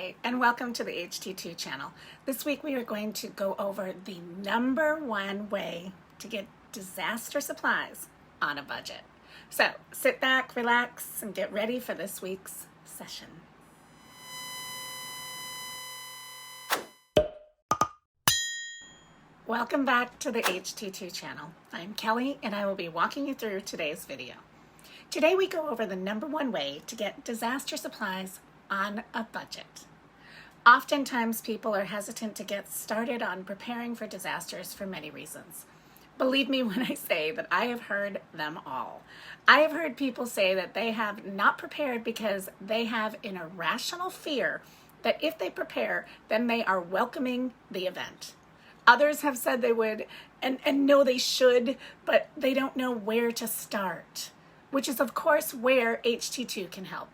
Hi, and welcome to the HT2 channel. This week we are going to go over the #1 way to get disaster supplies on a budget. So sit back, relax, and get ready for this week's session. Welcome back to the HT2 channel. I'm Kelly, and I will be walking you through today's video. Today we go over the #1 way to get disaster supplies on a budget. Oftentimes people are hesitant to get started on preparing for disasters for many reasons. Believe me when I say that I have heard them all. I have heard people say that they have not prepared because they have an irrational fear that if they prepare, then they are welcoming the event. Others have said they would and know they should, but they don't know where to start, which is of course where HT2 can help.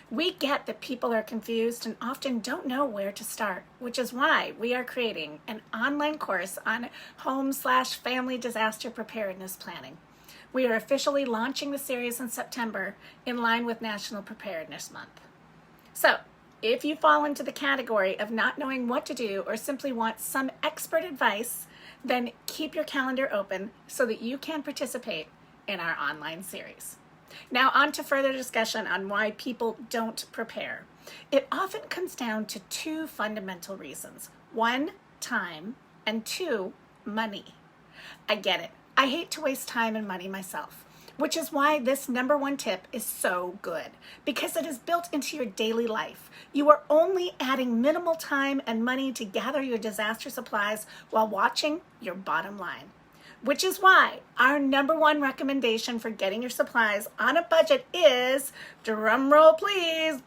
We get that people are confused and often don't know where to start, which is why we are creating an online course on home/family disaster preparedness planning. We are officially launching the series in September in line with National Preparedness Month. So, if you fall into the category of not knowing what to do or simply want some expert advice, then keep your calendar open so that you can participate in our online series. Now on to further discussion on why people don't prepare. It often comes down to two fundamental reasons. 1, time, and 2, money. I get it. I hate to waste time and money myself, which is why this #1 tip is so good, because it is built into your daily life. You are only adding minimal time and money to gather your disaster supplies while watching your bottom line. Which is why our #1 recommendation for getting your supplies on a budget is, drum roll please,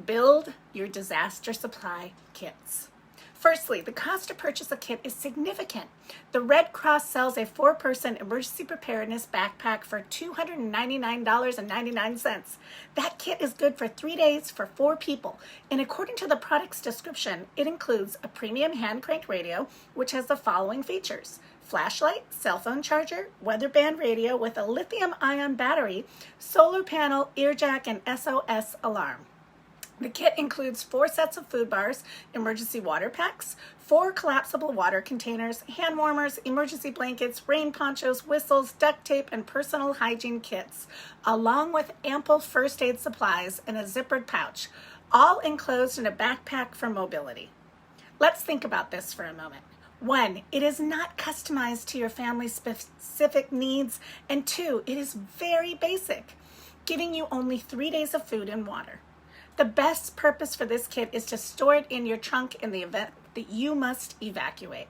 build your disaster supply kits. Firstly, the cost to purchase a kit is significant. The Red Cross sells a 4-person emergency preparedness backpack for $299.99. That kit is good for 3 days for 4 people. And according to the product's description, it includes a premium hand-cranked radio, which has the following features: flashlight, cell phone charger, weather band radio with a lithium-ion battery, solar panel, ear jack, and SOS alarm. The kit includes 4 sets of food bars, emergency water packs, 4 collapsible water containers, hand warmers, emergency blankets, rain ponchos, whistles, duct tape, and personal hygiene kits, along with ample first aid supplies in a zippered pouch, all enclosed in a backpack for mobility. Let's think about this for a moment. 1, it is not customized to your family's specific needs, and 2, it is very basic, giving you only 3 days of food and water. The best purpose for this kit is to store it in your trunk in the event that you must evacuate.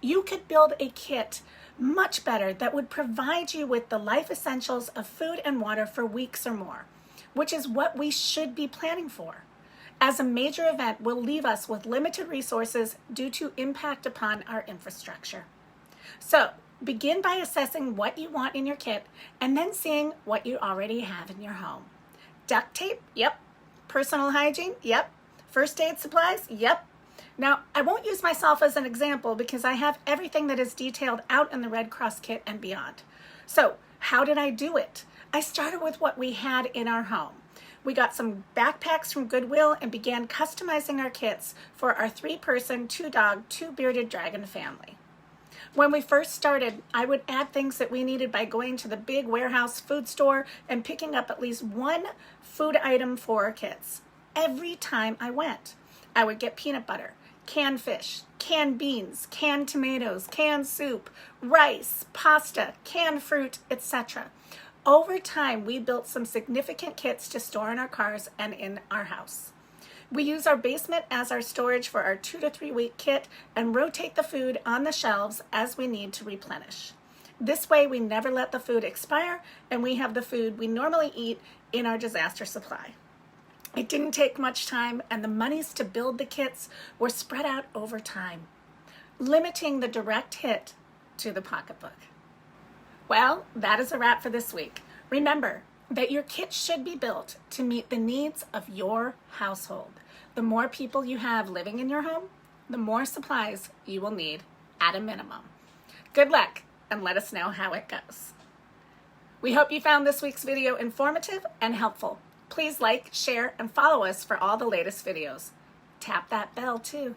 You could build a kit much better that would provide you with the life essentials of food and water for weeks or more, which is what we should be planning for, as a major event will leave us with limited resources due to impact upon our infrastructure. So, begin by assessing what you want in your kit and then seeing what you already have in your home. Duct tape? Yep. Personal hygiene? Yep. First aid supplies? Yep. Now, I won't use myself as an example because I have everything that is detailed out in the Red Cross kit and beyond. So, how did I do it? I started with what we had in our home. We got some backpacks from Goodwill and began customizing our kits for our 3-person, 2-dog, 2-bearded dragon family. When we first started, I would add things that we needed by going to the big warehouse food store and picking up at least 1 food item for our kits. Every time I went, I would get peanut butter, canned fish, canned beans, canned tomatoes, canned soup, rice, pasta, canned fruit, etc. Over time, we built some significant kits to store in our cars and in our house. We use our basement as our storage for our 2 to 3 week kit and rotate the food on the shelves as we need to replenish. This way we never let the food expire and we have the food we normally eat in our disaster supply. It didn't take much time and the monies to build the kits were spread out over time, limiting the direct hit to the pocketbook. Well, that is a wrap for this week. Remember that your kit should be built to meet the needs of your household. The more people you have living in your home, the more supplies you will need at a minimum. Good luck, and let us know how it goes. We hope you found this week's video informative and helpful. Please like, share, and follow us for all the latest videos. Tap that bell too.